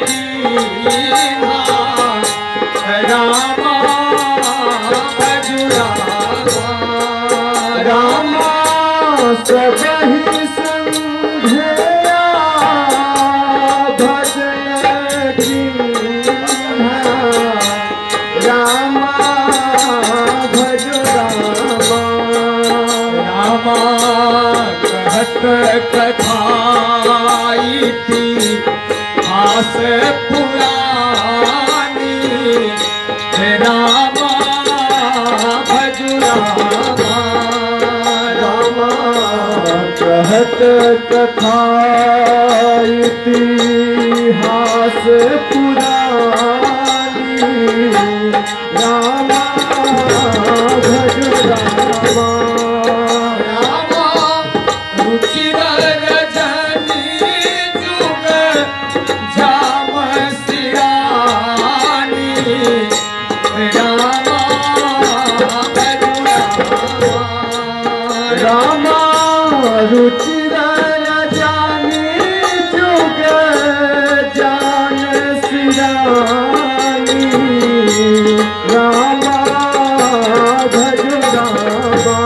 कीन्हा रामा भजु रामा रामा सबहि संध्या भजन कीन्हा रामा भज रामा रामा कहत कथाई थी हास पुरानी रामा भजु रामा रामा कहत कथा इतिहास पुरानी रामा भज रामा रामा रुचिर रजनी जुग झाम सिरानी रामा भजु रामा रामा रुचिर जानी जुग जान सिरानी रामा भज रामा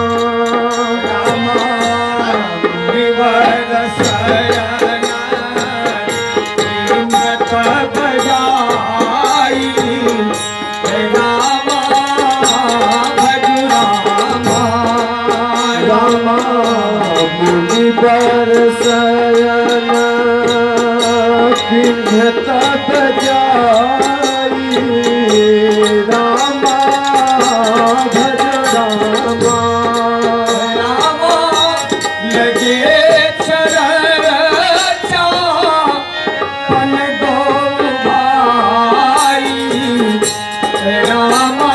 रामा निवर शरण हिम्मत बजाई रामा भजु रामा रामा मुनि बर शरण किन्हत बजाई रामा भज रामा रामा लगे चरण चापन गो भाई रामा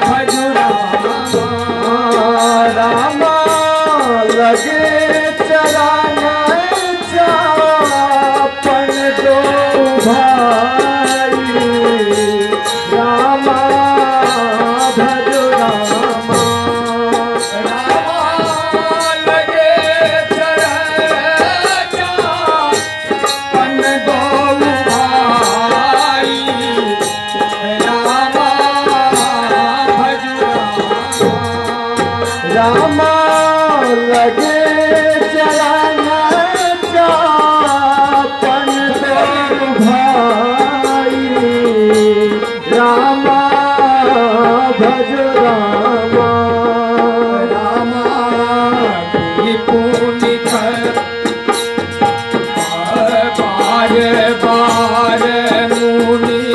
भजु रामा रामा लगे चरण चापन दो भाई रामा भज रामा रामा लगे चरण चापन गो भाई रामा भजु रामा रामा लगे चरण चापन दो भाई रामा भज रामा रामा पुनि बार बार मुनि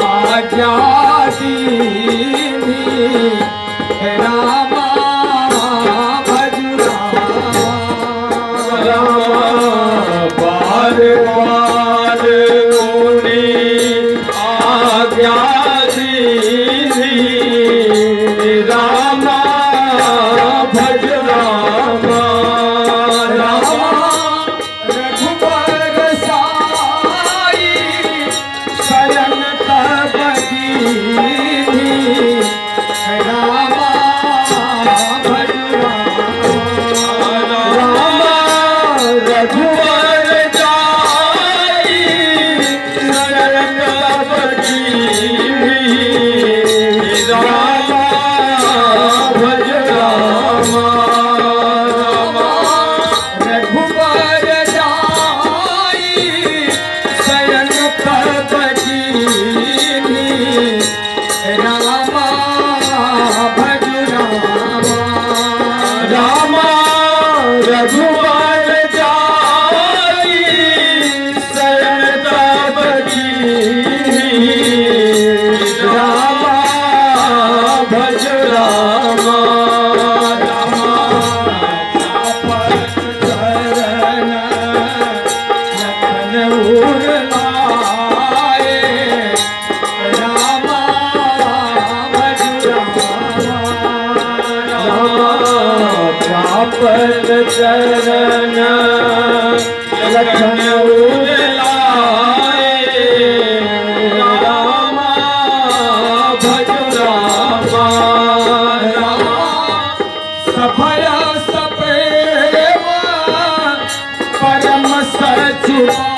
आज्ञा दीनी रामा भजु रामा रामा बार बार मुनि आज्ञा दीनी रामा भज रामा रामा रघुबर साई शरण तब दीनी रामा भजु रामा रामा रघुवर जाई शरण तब कीन्ही रामा भज रामा रामा रघुबर जाई शरण तब दीनी रामा भजु रामा रामा रघुवर जाई शरण तब कीन्ही रामा भज रामा रामा चरण लखन उरलाए रामा भजु रामा रामा चापल चरण लखन उरलाए रामा भज रामा रामा सफल सप्रेम परम सचुआ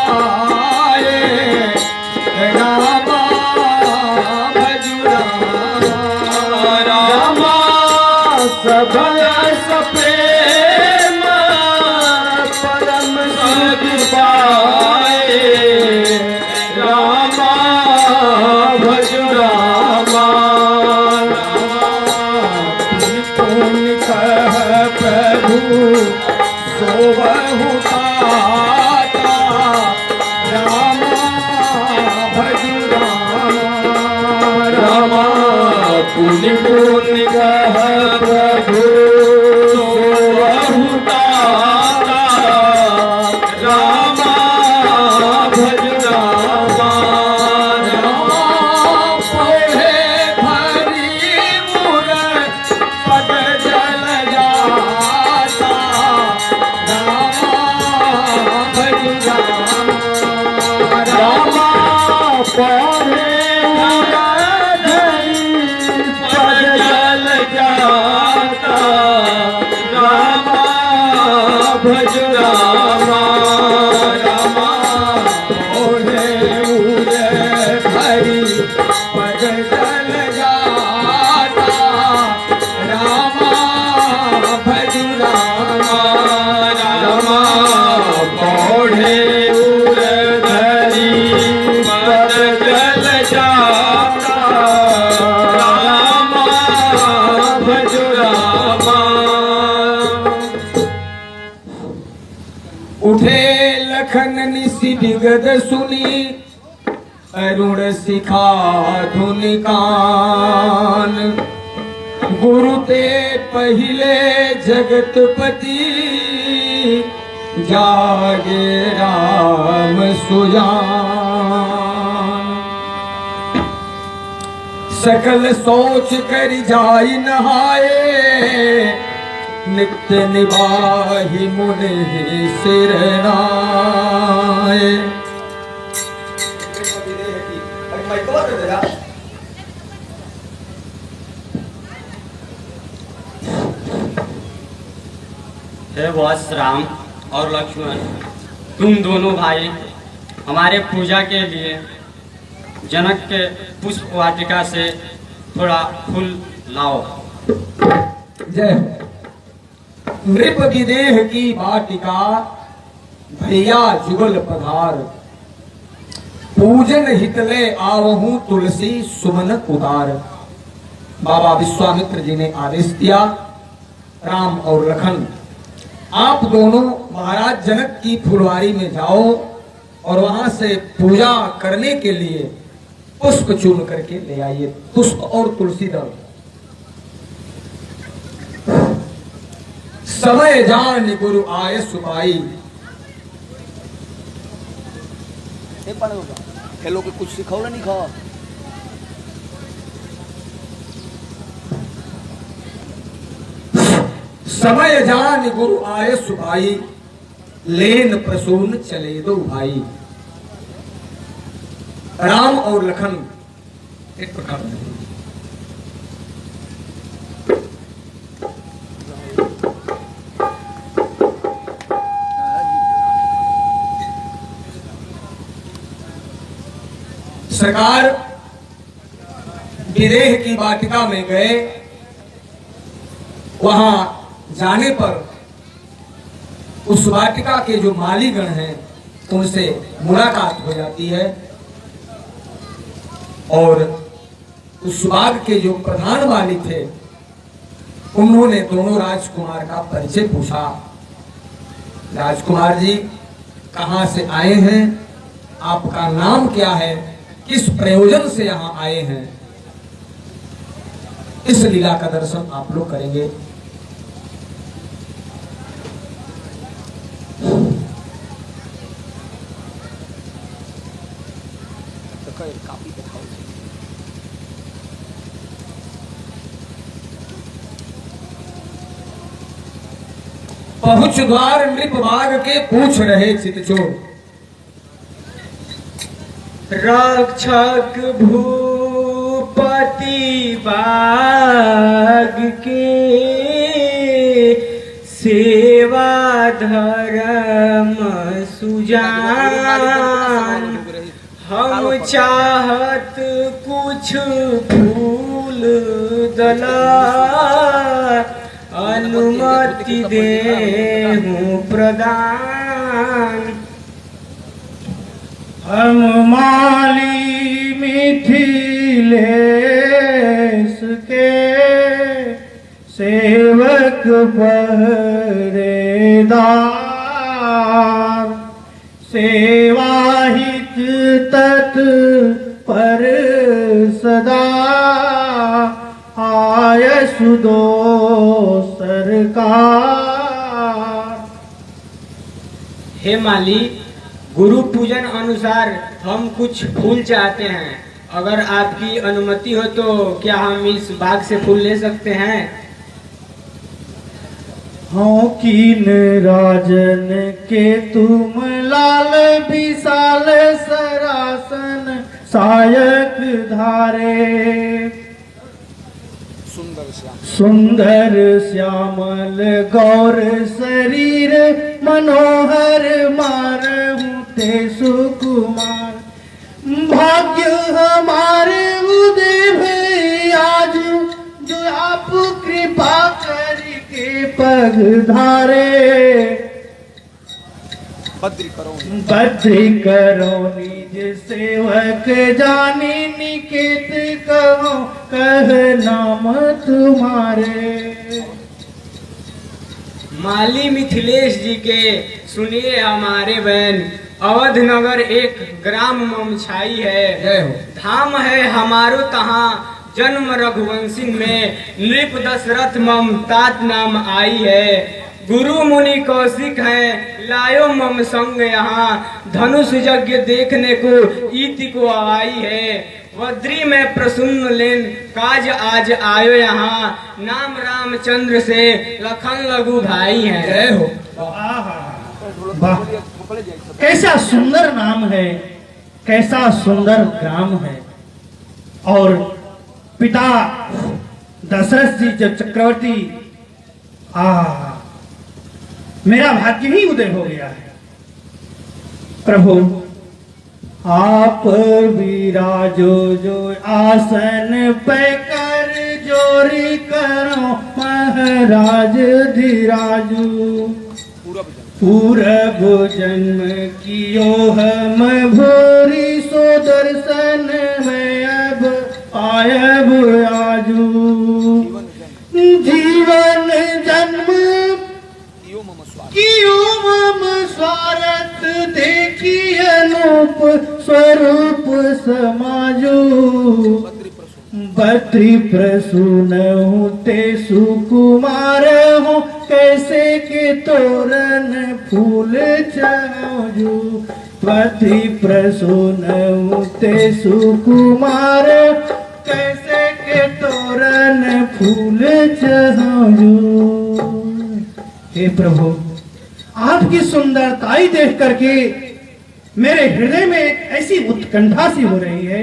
पाए रामा भज रामा पुण्य कह प्रभु सोवहु ताता रामा भज रामा रामा पुण्य पुण्य कह प्रभु सोवहु ताता रामा भज रामा पढ़े भरी मुर पद जल जाता रामा भज रामा रामा पढ़े मुरारी पद जल जाता रामा भज रामा रामा ओढ़े उर भरी पद जल जाता रामा भज रामा रामा पौढ़े उर धरी पद जल जाता रामा भज रामा उठे लखन निसि विगद सुनी अरुण सिखा धुन कान गुरु ते पहिले जगतपति जागे राम सुजान सकल सोच कर जाई नहाए नित्य निवाहि मुनि सिर नाए हे वत्स राम और लक्ष्मण, तुम दोनों भाई हमारे पूजा के लिए जनक के पुष्प वाटिका से थोड़ा फूल लाओ। जय नृप विदेह की वाटिका भैया जुगल पधार पूजन हितले आवहूं तुलसी सुमन उदार। बाबा विश्वामित्र जी ने आदेश दिया, राम और लखन आप दोनों महाराज जनक की फुलवारी में जाओ और वहां से पूजा करने के लिए पुष्प चुन करके ले आइए, पुष्प और तुलसी दल। समय जान गुरु आय सुपाई। ये लोग कुछ सिखाओ नहीं खा समय जान गुरु आय सुपाई, लेन प्रसून चले दो भाई। राम और लखन एक प्रकार में सरकार विदेह की वाटिका में गए। वहां जाने पर उस वाटिका के जो मालीगण हैं उनसे मुलाकात हो जाती है और उस बाग के जो प्रधान वाली थे उन्होंने दोनों राजकुमार का परिचय पूछा। राजकुमार जी कहां से आए हैं, आपका नाम क्या है, किस प्रयोजन से यहाँ आए हैं, इस लीला का दर्शन आप लोग करेंगे। काफी दिखाओ। पहुंच द्वार नृप बाग के पूछ रहे चितचोर। रक्षक भूपति बाग के सेवा धर्म सुजान, हम चाहत कुछ फूल दला अनुमति देहूं प्रदान। हम माली मिथिलेश के सेवक पहरेदार, सेवाहित तत्पर सदा आय सुदो सरकार। हे माली, गुरु पूजन अनुसार हम कुछ फूल चाहते हैं। अगर आपकी अनुमति हो तो क्या हम इस बाग से फूल ले सकते हैं? हाँ, कीन राजन के तुम लाल विशाल सरासन सायक धारे, सुंदर श्यामल गौर शरीर मनोहर मारहु ते सुकुमार। भाग्य हमारे उदय भई आज, जो आप कृपा करके पग धारे। बद्री करो निज सेवक जानी, निकेत कहो कह नाम तुम्हारे। माली मिथिलेश जी के सुनिए हमारे बहन, अवध नगर एक ग्राम ममछाई है, धाम है हमारो तहाँ। जन्म रघुवंशी में नृप दशरथ मम तात नाम आई है। गुरु मुनि कौशिक हैं लायो मम संग यहाँ, धनुष यज्ञ देखने को ईति को आई है। वद्री में प्रसन्न लेन काज आज आयो यहाँ, नाम रामचंद्र से लखन लघु भाई हैं। जय हो। वाह, कैसा सुंदर नाम है, कैसा सुंदर ग्राम है। और पिता दशरथ जी जब चक्रवर्ती, मेरा भाग्य ही उदय हो गया है। प्रभु आप विराजो जो आसन पे कर जोरी करो महाराज धीराजू। पूरब जन्म कियो हम भोरी, सो दर्शन में अब आयब आजू। जीवन जन्म कियो मम स्वार्थ, देखी अनूप स्वरूप समाजू। बद्री प्रसून हूँ ते सुकुमार हूँ, कैसे के तोरण फूल चढ़ाऊं। बद्री प्रसून हूँ ते सुकुमार, कैसे के तोरण फूल चढ़ाऊं। हे प्रभु, आपकी सुंदरताई देख करके मेरे हृदय में ऐसी उत्कंठा सी हो रही है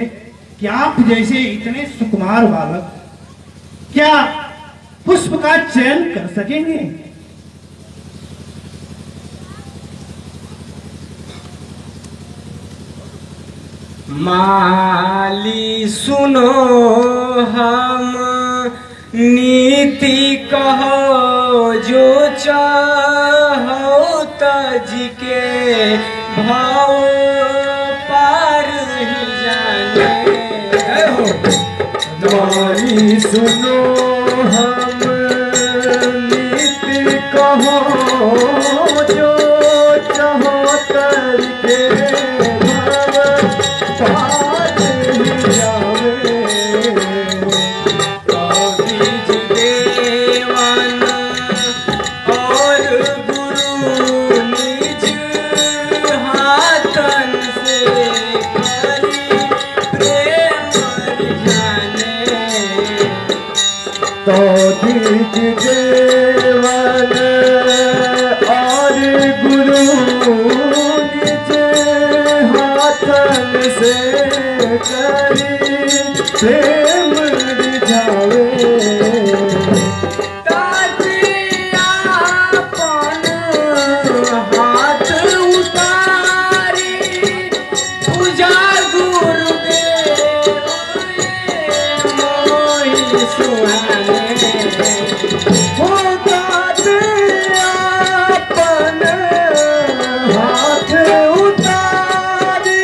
कि आप जैसे इतने सुकुमार बालक क्या पुष्प का चयन कर सकेंगे? माली सुनो हम नीति कहो, जो चाहो तज के भाव पार ही जाने। माली सुनो हम नीति कहो, जो चाहो तज के भाव पार ही जावे। तो दीज देवन और गुरु निज हाथन से करी प्रेम रिझावे। तातिया अपन हाथ उतारी, पूजा गुरुदेव मोहि सुहाने। अपन हाथ उतारी,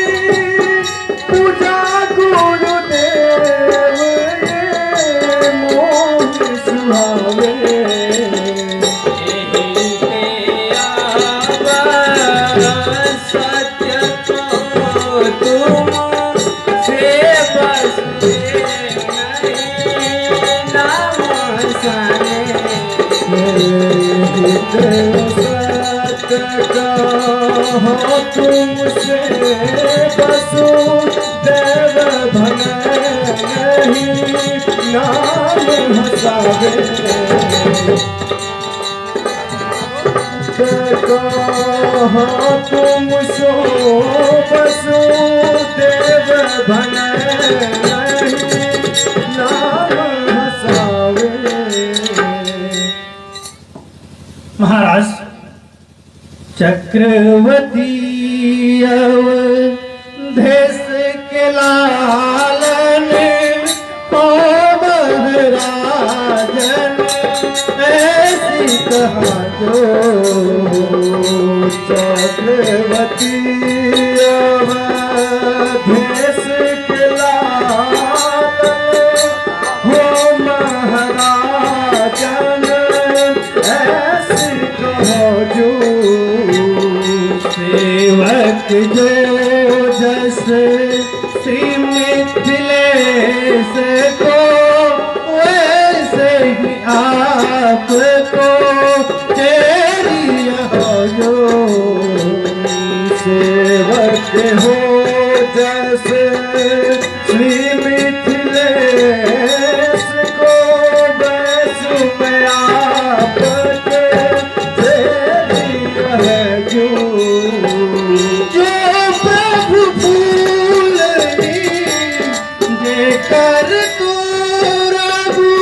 कहो तुमसे वसुदेव भन नहीं नाम हसावे कहो तुमसे वसुदेव भन नहीं नाम हसावे। महाराज चक्रवर्ती अवधेश के लालन को महाराजन ऐसी कहा जो चक्रवर्ती अवधेश के लालन हो महाराजन ऐसी कहो जो सेवक जो जस श्री मिथिलेश को वैसे ही आपको तेरी हो जो सेवक हो जैसे श्री मिथिलेश को वैसे मैं आपके तेरी है जो प्रभु फूलनी जे कर तू रघु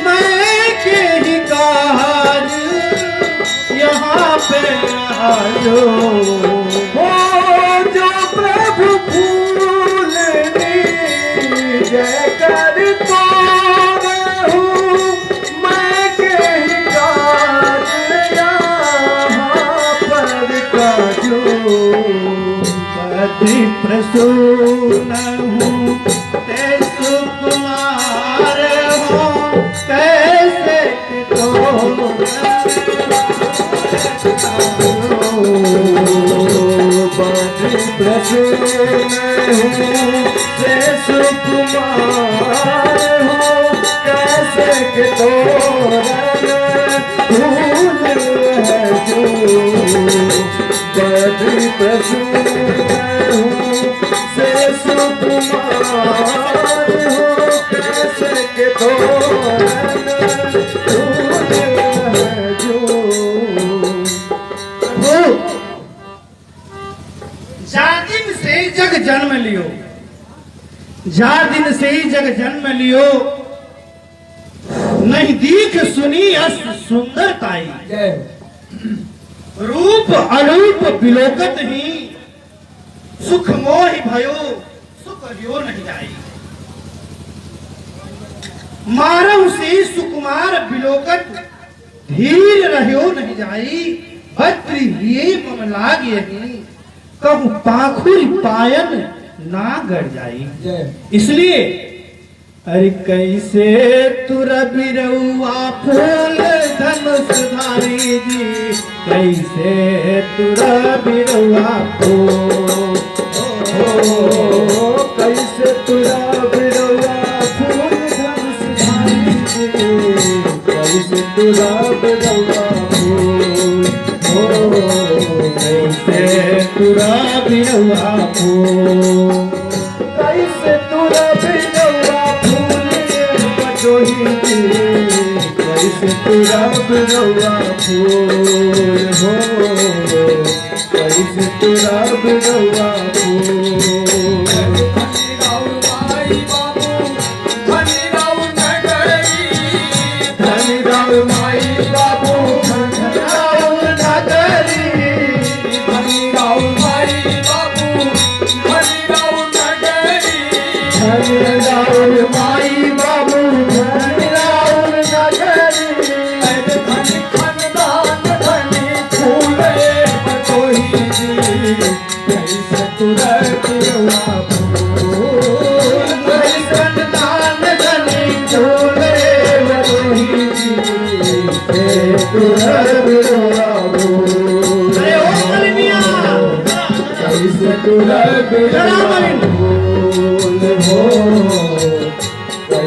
मैं के ही काज यहाँ पे आयो हो जो प्रभु फूलनी जय कर तो रहूं मैं के काज यहाँ पर काजू अति प्रसून हूँ ते सुकुमार हो कैसे कि तो बड़ी प्रसून हूँ से सुकुमार हो कैसे के तोरण फूल है जो बड़ी प्रसून हूँ से सुकुमार हो कैसे के तोरण फूल है जो। जा दिन से ही जग जन्म लियो जा दिन से ही जग जन्म लियो नहीं दीख सुनी अस सुंदरताई रूप अरूप बिलोकत ही सुख मोहि भयो सुख रियो नहीं जाई मारव से सुकुमार बिलोकत धीर रहियो नहीं जाई भद्र ये मम लाग यही कहूँ पाखुर पायन ना गड़ जाई इसलिए अरे कैसे तुर बिरउआ फूल धनुषधारी जी कैसे तुर बिरउआ फूल कैसे तुरा बिरवा फूल धनुषधारी जी कैसे तुरा बिरवा फूल कैसे तुरा बिरउआ फूल कैसे तुरा बिरवा फूल बटोही जी कैसे तुरा बिरवा फूल हो कैसे तुरा बिरवा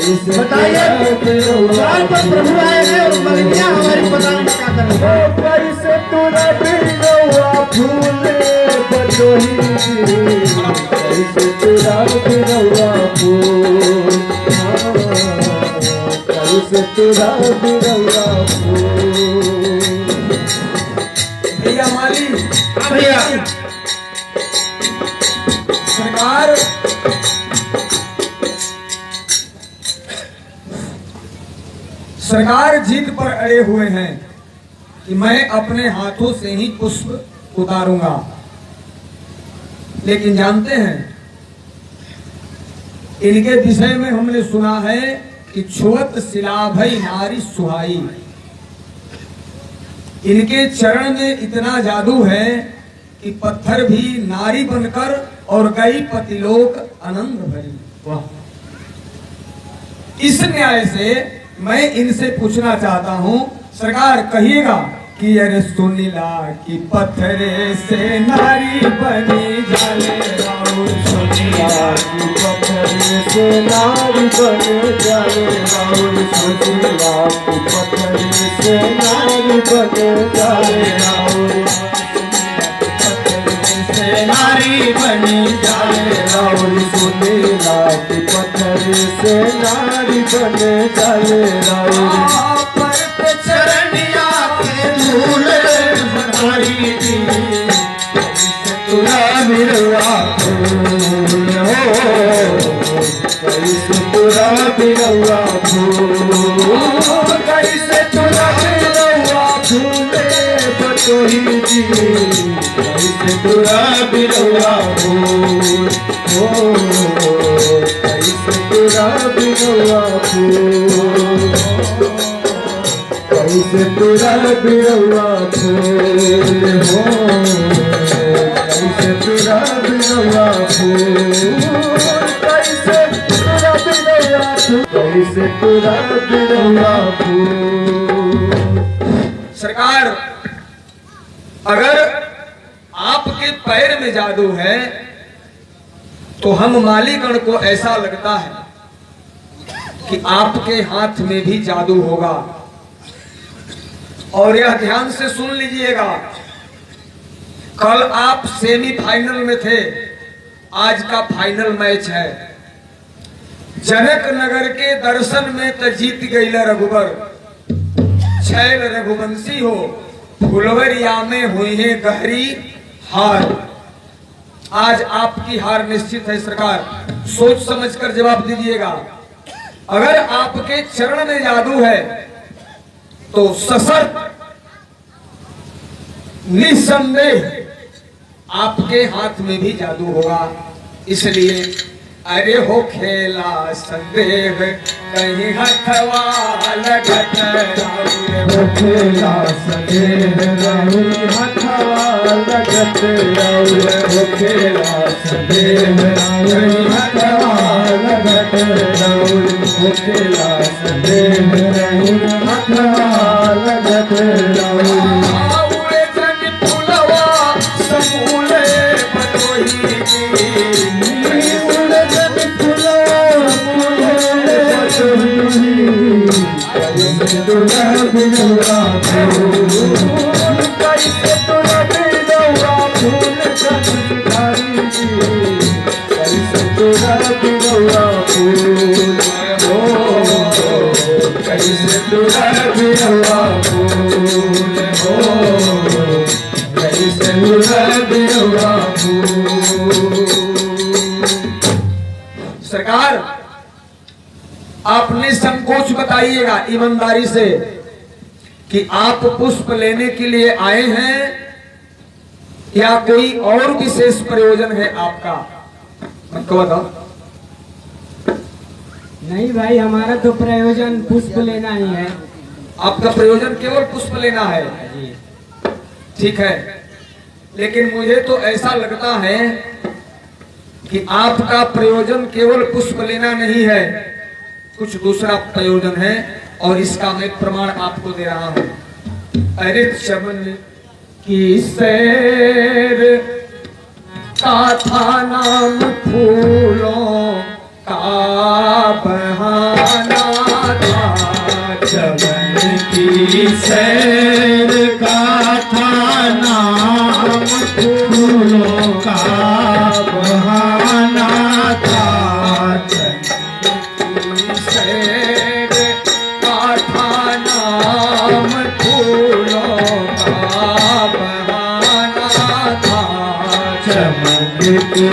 बताइए द्वार पर प्रभु आए हैं और मगनियाँ हमारी पता नहीं क्या कर रही हैं। कैसे तुरा बिरौआ फूले बटोही कैसे तुरा बिरौआ फूल कैसे तुरा बिरौआ फूल। भैया माली हाँ भैया सरकार सरकार जिद पर अड़े हुए हैं कि मैं अपने हाथों से ही पुष्प उतारूंगा, लेकिन जानते हैं इनके विषय में हमने सुना है कि छुअत शिलाभई नारी सुहाई। इनके चरण में इतना जादू है कि पत्थर भी नारी बनकर और गई पतिलोक आनंद भरी। वाह! इस न्याय से मैं इनसे पूछना चाहता हूँ, सरकार कहिएगा कि अरे सुनीला की पत्थरे से नारी बनी जाले राउर, सुनीला की पत्थरे से नारी बने जाने राउर, सुनीला की पत्थरे से नारी बने जाने राउर, नारी बनी जाए राउर सुनीला की पत्थरे से नारी बने जाने राउर। पर पे चरनिया के धूल बनाई दी तुरा बिरौआ फूल हो कैसे तुरा बिरौआ फूल कैसे तुरा बिरौआ फूले बटोही जी कैसे तुरा बिरौआ फूल हो कैसे तुरा बिरौआ फूल कैसे तुरा बिरौआ फूल हो कैसे तुरा बिरौआ फूल कैसे तुरा बिरौआ फूल कैसे तुरा बिरौआ फूल। सरकार अगर आपके पैर में जादू है तो हम मालीगण को ऐसा लगता है कि आपके हाथ में भी जादू होगा। और यह ध्यान से सुन लीजिएगा, कल आप सेमीफाइनल में थे, आज का फाइनल मैच है। जनक नगर के दर्शन में तो जीत गई रघुबर, छैल रघुवंशी हो फुलवरिया में हुई है गहरी हार। आज आपकी हार निश्चित है सरकार, सोच समझकर जवाब दीजिएगा। अगर आपके चरण में जादू है तो सशर्त निसंदेह आपके हाथ में भी जादू होगा। इसलिए अरे हो खेला संदेह कहीं हथवा लगत हो खेला संदेह राहुल हथवा लगत राहुल हो खेला संदेह राहुल हथवा लगत राहुल हो खेला संदेह राहुल हथवा लगत राहुल। आउरे जन फुलवा समूले बटोही कैसे तुरा बिरौआ फूल कैसे तुरा बिरौआ फूल कचधारी कैसे तुरा बिरौआ फूल हो कैसे तुरा बिरौआ फूल हो कैसे तुरा बिरौआ फूल। सरकार आपने संकोच बताइएगा ईमानदारी से कि आप पुष्प लेने के लिए आए हैं या कोई और विशेष प्रयोजन है आपका, हमको बताओ। नहीं भाई, हमारा तो प्रयोजन पुष्प लेना ही है। आपका प्रयोजन केवल पुष्प लेना है, ठीक है, लेकिन मुझे तो ऐसा लगता है कि आपका प्रयोजन केवल पुष्प लेना नहीं है, कुछ दूसरा प्रयोजन है, और इसका मैं प्रमाण आपको दे रहा हूं। अरे चमन की सैर का था नाम फूलों का बहाना, चमन की सैर का था नाम, फूलों का बहाना था। सैर का था नाम, फूलों का बहाना था। चमन की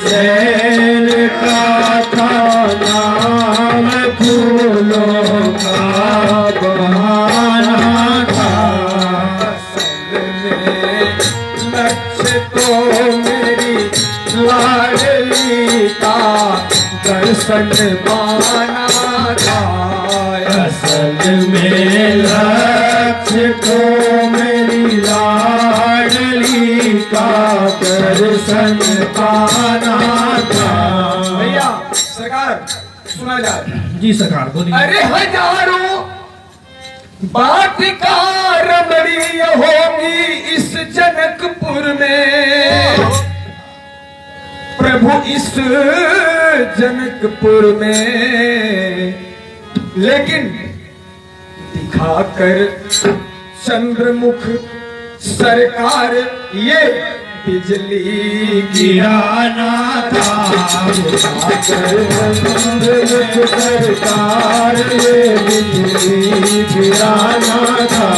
सैर का था नाम, फूलों का बहाना था। असल में लक्ष्य तो मेरी लाडली का दर्शन पाना था। असल में लक्ष्य तो मेरी लाडली का दर्शन पाना था। भैया सरकार सुना जाए। जी सरकार बोलिए। अरे हजारों वाटिका रमणीय होगी इस जनकपुर में, प्रभु इस जनकपुर में, लेकिन दिखाकर चंद्रमुख सरकार ये बिजली गिराना था। चंद्रमुख सरकार ये बिजली गिराना था।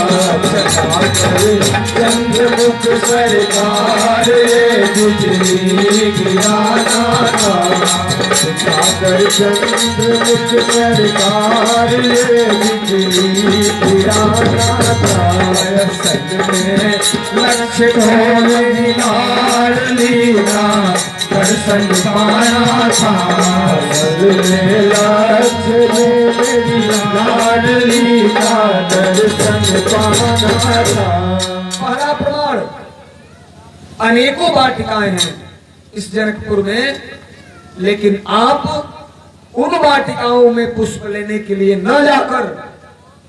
चंद्रमुख सरकार ये बिजली गिराना था। चंद्रमुख सरकार ये बिजली गिराना था। सच में लक्ष्य ढोल लीला दर्शन पाना था। लक्ष्य मेरी लाडली का दर्शन पाना था। पहला प्रमाण, अनेकों वाटिकाएं हैं इस जनकपुर में, लेकिन आप उन वाटिकाओं में पुष्प लेने के लिए न जाकर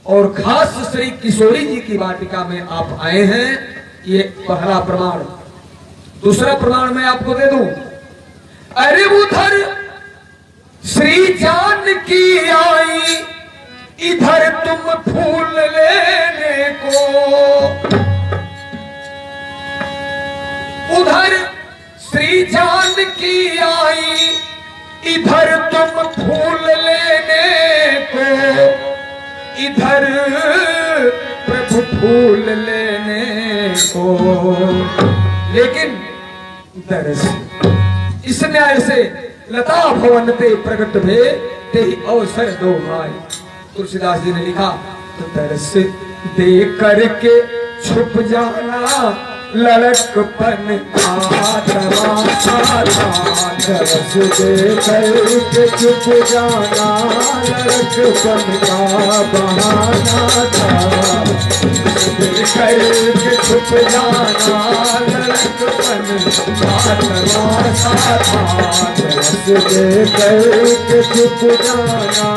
और खास श्री किशोरी जी की वाटिका में आप आए हैं, ये पहला प्रमाण। दूसरा प्रमाण मैं आपको दे दूं। अरे उधर श्री जानकी आई, इधर तुम फूल लेने को, उधर श्री जानकी आई, इधर तुम फूल लेने को, इधर प्रभु फूल लेने को। लेकिन दरस इस न्याय से लता भवन पे प्रकट भे ते अवसर दो भाई। तुलसीदास जी ने लिखा, तो दरस दे करके छुप जाना लड़कपन का तमाशा था। दरस दे करके छुप जाना लड़कपन का बहाना था। करके छुप जाना लड़कपन का तमाशा था। दरस दे करके छुप जाना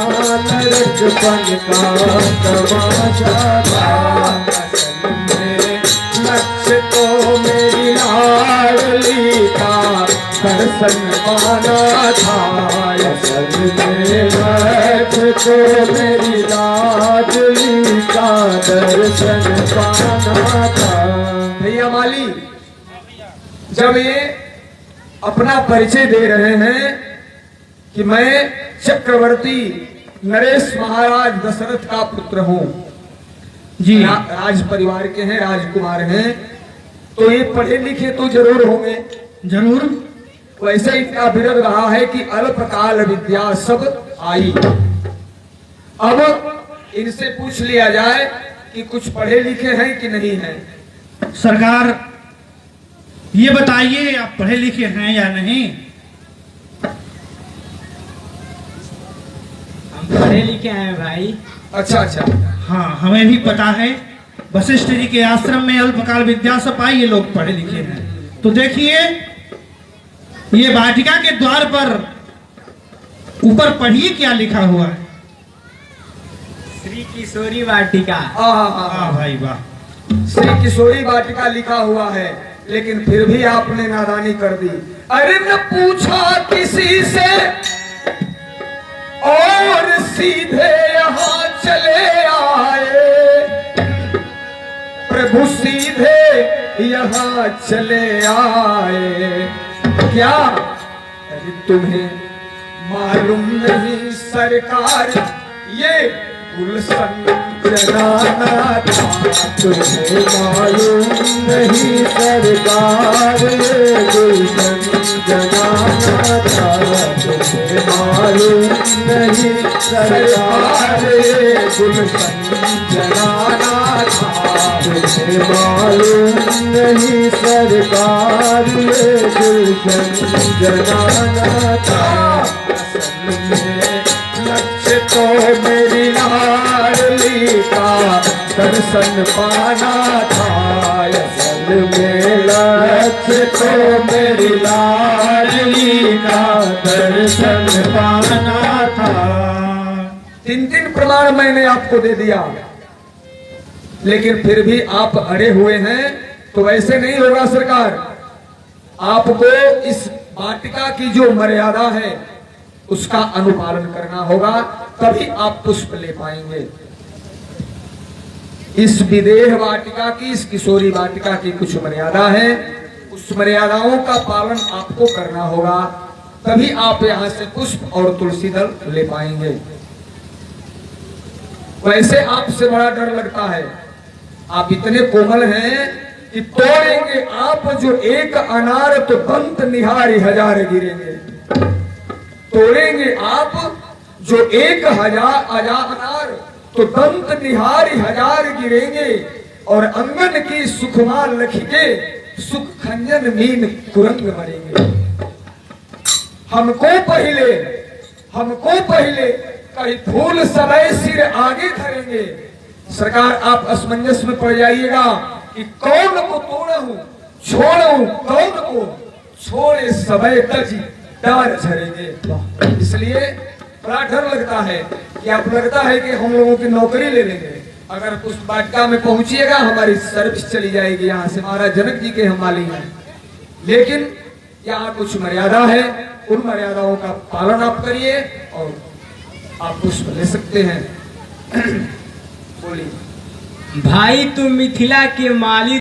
लड़कपन का तमाशा था। लक्ष्य तो मेरी लाडली का दर्शन पाना था। असल में लक्ष्य तो मेरी लाडली का दर्शन पाना था। भैया माली जब ये अपना परिचय दे रहे हैं कि मैं चक्रवर्ती नरेश महाराज दशरथ का पुत्र हूं जी, राज परिवार के हैं, राजकुमार हैं, तो ये पढ़े लिखे तो जरूर होंगे। जरूर। वैसे इनका विरोध रहा है कि अल्पकाल विद्या सब आई। अब इनसे पूछ लिया जाए कि कुछ पढ़े लिखे हैं कि नहीं हैं। सरकार ये बताइए, आप पढ़े लिखे हैं या नहीं? हम पढ़े लिखे हैं भाई। अच्छा अच्छा। हाँ, हमें भी पता है। वशिष्ठ जी के आश्रम में अल्पकाल विद्या से पाई ये लोग पढ़े लिखे हैं। तो देखिए, ये वाटिका के द्वार पर ऊपर पढ़िए क्या लिखा हुआ है। श्री किशोरी वाटिका। हाँ भाई वाह। श्री किशोरी वाटिका लिखा हुआ है, लेकिन फिर भी आपने नादानी कर दी। अरे न पूछा किसी से और सीधे यहाँ चले आ प्रभु सीधे यहाँ चले आए। क्या अरे तुम्हें मालूम नहीं सरकार ये गुलशन जनाना था। तुम्हें मालूम नहीं सरकार ये गुलशन जनाना था। तुम्हें मालूम नहीं सरकार ये गुलशन जनाना था। तुम्हें मालूम नहीं सरकार ये गुलशन जनाना था। असल में लक्ष्य तो मेरी लाडली का दर्शन पाना था। असल में लक्ष्य तो मेरी लाडली का दर्शन पाना था। 3 प्रमाण मैंने आपको दे दिया, लेकिन फिर भी आप अड़े हुए हैं, तो ऐसे नहीं होगा सरकार। आपको इस वाटिका की जो मर्यादा है उसका अनुपालन करना होगा, तभी आप पुष्प ले पाएंगे। इस विदेह वाटिका की, इस किशोरी वाटिका की कुछ मर्यादा है, उस मर्यादाओं का पालन आपको करना होगा, तभी आप यहां से पुष्प और तुलसी दल ले पाएंगे। वैसे आपसे बड़ा डर लगता है, आप इतने कोमल हैं कि तोड़ेंगे आप जो एक अनार तो दंत निहारी 1000 गिरेंगे। तोड़ेंगे आप जो 1000 अनार तो दंत निहारी 1000 गिरेंगे। और अंगन की सुखमाल लखी के सुख खंजन मीन कुरंग मरेंगे। हमको पहले कहीं फूल समय सिर आगे धरेंगे। सरकार आप असमंजस में पड़ जाइएगा कि कौन को तोड़ूं छोड़ूं, कौन को छोड़े समय तजी डार झरेंगे। इसलिए बड़ा डर लगता है कि आप लगता है कि हम लोगों की नौकरी ले लेंगे। अगर उस वाटिका में पहुंचिएगा हमारी सर्विस चली जाएगी, यहाँ से महाराज जनक जी के हम माली हैं। लेकिन यहाँ कुछ मर्यादा है, उन मर्यादाओं का पालन आप करिए और आप पुष्प ले सकते हैं। बोलिए भाई तुम मिथिला के मालिक